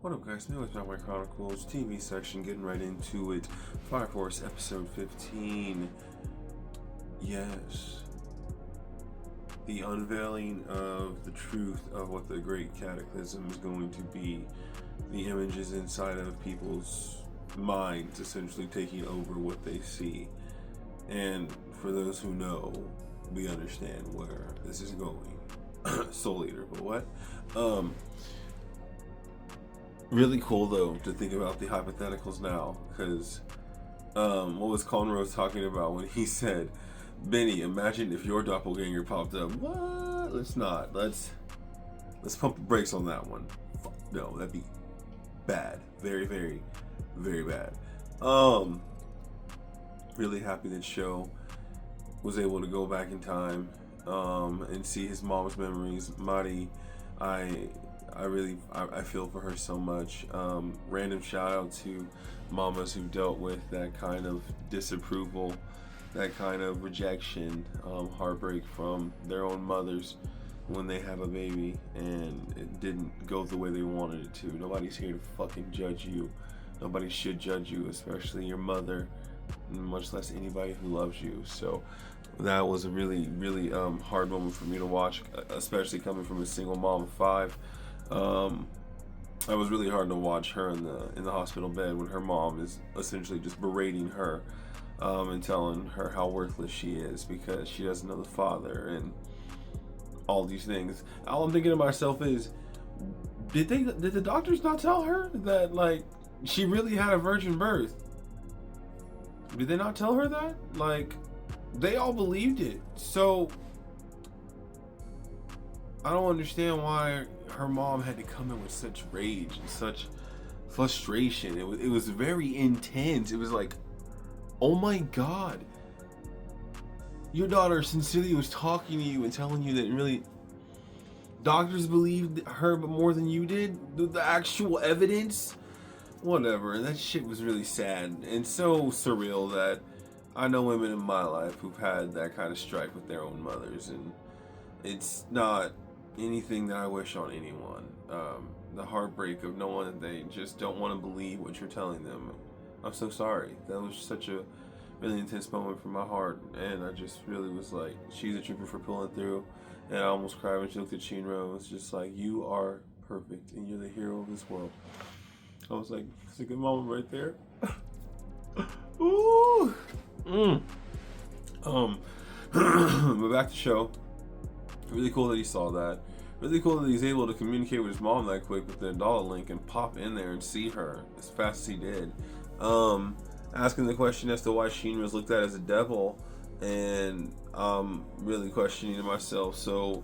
What up, guys? New Vampire Chronicles TV section, getting right into it. Fire Force episode 15. Yes. The unveiling of the truth of what the Great Cataclysm is going to be. The images inside of people's minds essentially taking over what they see. And for those who know, we understand where this is going. Soul Eater, but what? Really cool though to think about the hypotheticals now, because what was Conrose talking about when he said, "Benny, imagine if your doppelganger popped up." What? Let's pump the brakes on that one. Fuck, no, that'd be bad. Very, very, very bad. Really happy that Show was able to go back in time and see his mom's memories. Mari, I I feel for her so much. Random shout out to mamas who dealt with that kind of disapproval, that kind of rejection, heartbreak from their own mothers when they have a baby and it didn't go the way they wanted it to. Nobody's here to fucking judge you. Nobody should judge you, especially your mother, much less anybody who loves you. So that was a really, really hard moment for me to watch, especially coming from a single mom of five. It was really hard to watch her in the hospital bed when her mom is essentially just berating her and telling her how worthless she is because she doesn't know the father and all these things. All I'm thinking to myself is, did the doctors not tell her that like she really had a virgin birth? Did they not tell her that? Like, they all believed it. So I don't understand why her mom had to come in with such rage and such frustration. It was very intense. It was like, oh my god, your daughter sincerely was talking to you and telling you that really doctors believed her more than you did. The actual evidence, whatever. That shit was really sad and so surreal that I know women in my life who've had that kind of strife with their own mothers, and it's not anything that I wish on anyone. The heartbreak of knowing that they just don't want to believe what you're telling them. I'm so sorry. That was such a really intense moment for my heart, and I just really was like, she's a trooper for pulling through. And I almost cried when she looked at Shinra. It was just like, you are perfect, and you're the hero of this world. I was like, it's a good moment right there. Ooh. But back to Show. Really cool that he saw that. Really cool that he's able to communicate with his mom that quick with the dollar link and pop in there and see her as fast as he did. Asking the question as to why Shinra was looked at as a devil, and really questioning myself. So,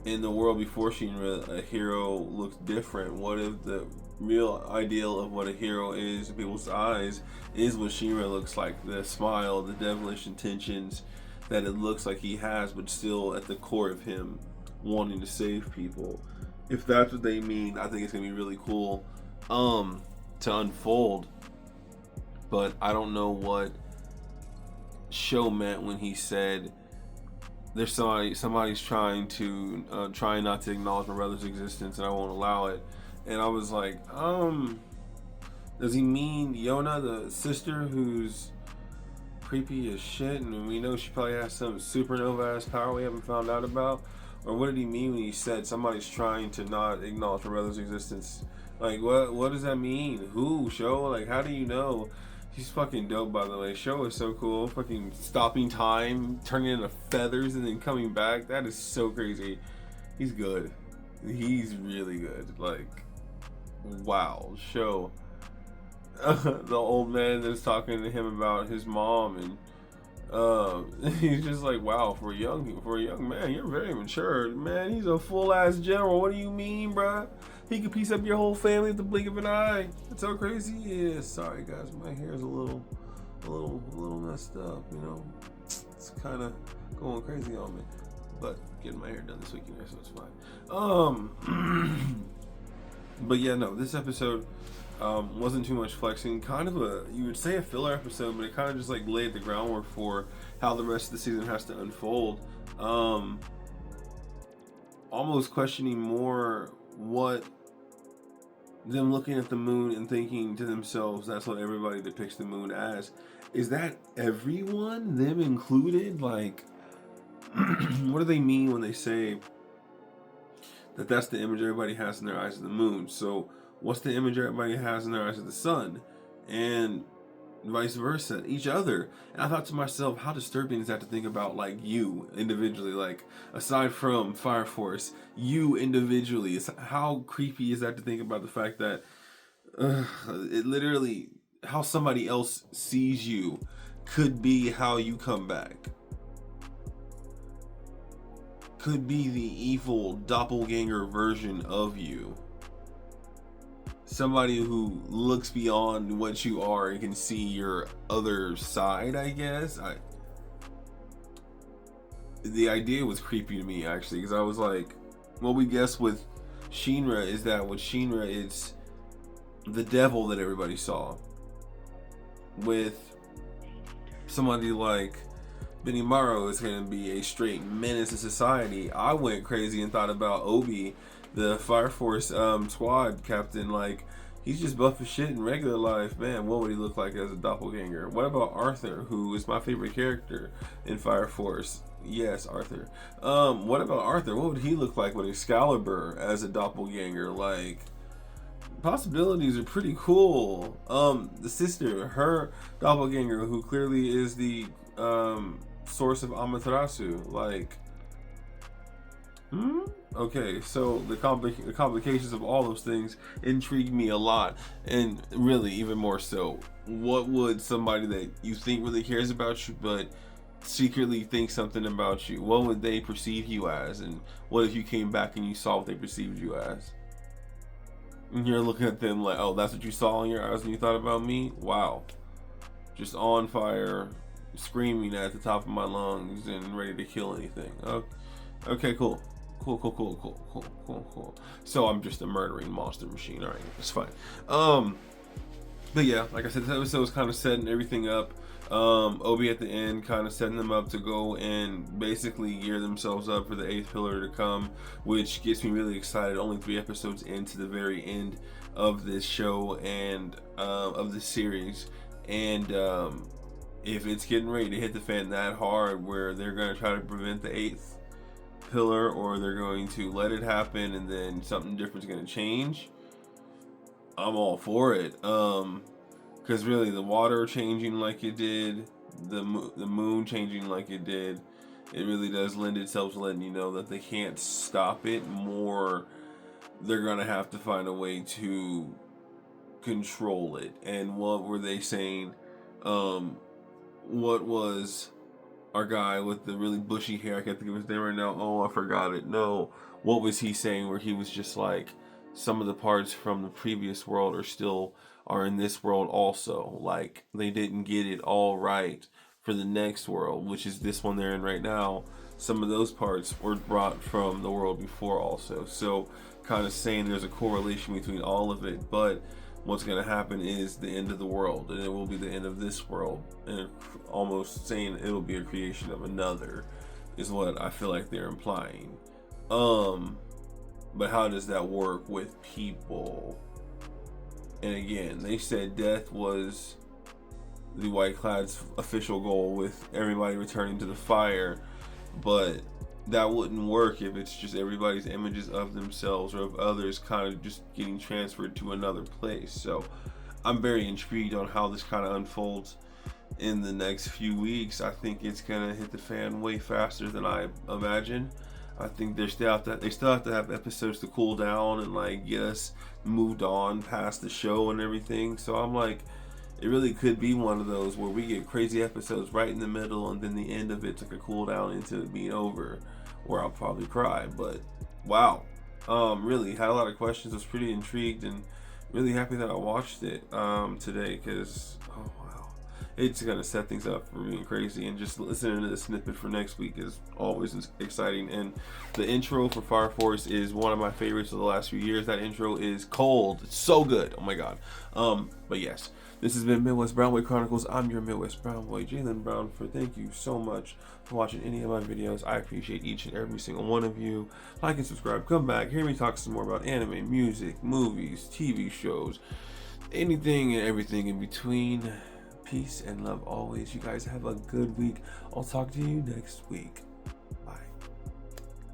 in the world before Shinra, a hero looks different. What if the real ideal of what a hero is in people's eyes is what Shinra looks like? The smile, the devilish intentions that it looks like he has, but still at the core of him wanting to save people. If that's what they mean, I think it's gonna be really cool to unfold. But I don't know what Show meant when he said there's somebody's trying not to acknowledge my brother's existence and I won't allow it. And I was like, does he mean Yona, the sister who's creepy as shit, and we know she probably has some supernova ass power we haven't found out about? Or what did he mean when he said somebody's trying to not acknowledge my brother's existence? Like, what does that mean? Who? Show? Like, how do you know? He's fucking dope, by the way. Show is so cool. Fucking stopping time, turning into feathers, and then coming back. That is so crazy. He's good. He's really good. Like, wow. Show. The old man that's talking to him about his mom, and he's just like, wow, for a young man, you're very mature, man. He's a full ass general. What do you mean, bruh? He could piece up your whole family at the blink of an eye. That's how crazy he is. Sorry guys, my hair is a little messed up. You know, it's kind of going crazy on me, but getting my hair done this weekend, so it's fine. But yeah, no, this episode wasn't too much flexing. Kind of you would say a filler episode, but it kind of just like laid the groundwork for how the rest of the season has to unfold. Almost questioning more what them looking at the moon and thinking to themselves, that's what everybody depicts the moon as. Is that everyone, them included? Like, what do they mean when they say that that's the image everybody has in their eyes of the moon? So what's the image everybody has in their eyes of the sun? And vice versa, each other. And I thought to myself, how disturbing is that to think about, like, you individually, like, aside from Fire Force, you individually. How creepy is that to think about the fact that it literally, how somebody else sees you could be how you come back. Could be the evil doppelganger version of you. Somebody who looks beyond what you are and can see your other side, I guess. The idea was creepy to me, actually, because I was like, what we guess with Shinra is that with Shinra, it's the devil that everybody saw. With somebody like Benimaru is going to be a straight menace to society. I went crazy and thought about Obi, the Fire Force squad captain. Like, he's just buff as shit in regular life. Man, what would he look like as a doppelganger? What about Arthur, who is my favorite character in Fire Force? Yes, Arthur. What about Arthur? What would he look like with Excalibur as a doppelganger? Like, possibilities are pretty cool. The sister, her doppelganger, who clearly is the source of Amaterasu. Like, okay, so the complications of all those things intrigue me a lot, and really even more so, what would somebody that you think really cares about you but secretly think something about you, what would they perceive you as? And what if you came back and you saw what they perceived you as? And you're looking at them like, oh, that's what you saw in your eyes when you thought about me? Wow. Just on fire, screaming at the top of my lungs and ready to kill anything. Okay, cool. Cool. So I'm just a murdering monster machine. Alright, it's fine. But yeah, like I said, this episode was kind of setting everything up. Obi at the end kind of setting them up to go and basically gear themselves up for the 8th pillar to come, which gets me really excited. Only 3 episodes into the very end of this show and of this series, and if it's getting ready to hit the fan that hard where they're going to try to prevent the 8th pillar, or they're going to let it happen and then something different is going to change, I'm all for it. Because really, the water changing like it did, the moon changing like it did, it really does lend itself to letting you know that they can't stop it. More, they're going to have to find a way to control it. And what were they saying? What was our guy with the really bushy hair? I can't think of his name right now. Oh, I forgot it. No. What was he saying where he was just like, some of the parts from the previous world are in this world also. Like, they didn't get it all right for the next world, which is this one they're in right now. Some of those parts were brought from the world before also. So kind of saying there's a correlation between all of it, but what's going to happen is the end of the world, and it will be the end of this world, and almost saying it'll be a creation of another is what I feel like they're implying. But how does that work with people? And again, they said death was the White Clad's official goal, with everybody returning to the fire, but that wouldn't work if it's just everybody's images of themselves or of others kind of just getting transferred to another place. So I'm very intrigued on how this kind of unfolds in the next few weeks. I think it's gonna hit the fan way faster than I imagined. I think they still have to have episodes to cool down and like get us moved on past the show and everything. So I'm like, it really could be one of those where we get crazy episodes right in the middle, and then the end of it's like a cool down into it being over, where I'll probably cry. But wow, really had a lot of questions. I was pretty intrigued and really happy that I watched it today, because oh wow, it's gonna set things up for being crazy. And just listening to the snippet for next week is always exciting. And the intro for Fire Force is one of my favorites of the last few years. That intro is cold. It's so good. Oh my god. But yes, this has been Midwest Brown Boy Chronicles. I'm your Midwest Brown Boy, Jalen Brown. Thank you so much for watching any of my videos. I appreciate each and every single one of you. Like and subscribe. Come back. Hear me talk some more about anime, music, movies, TV shows, anything and everything in between. Peace and love always. You guys have a good week. I'll talk to you next week.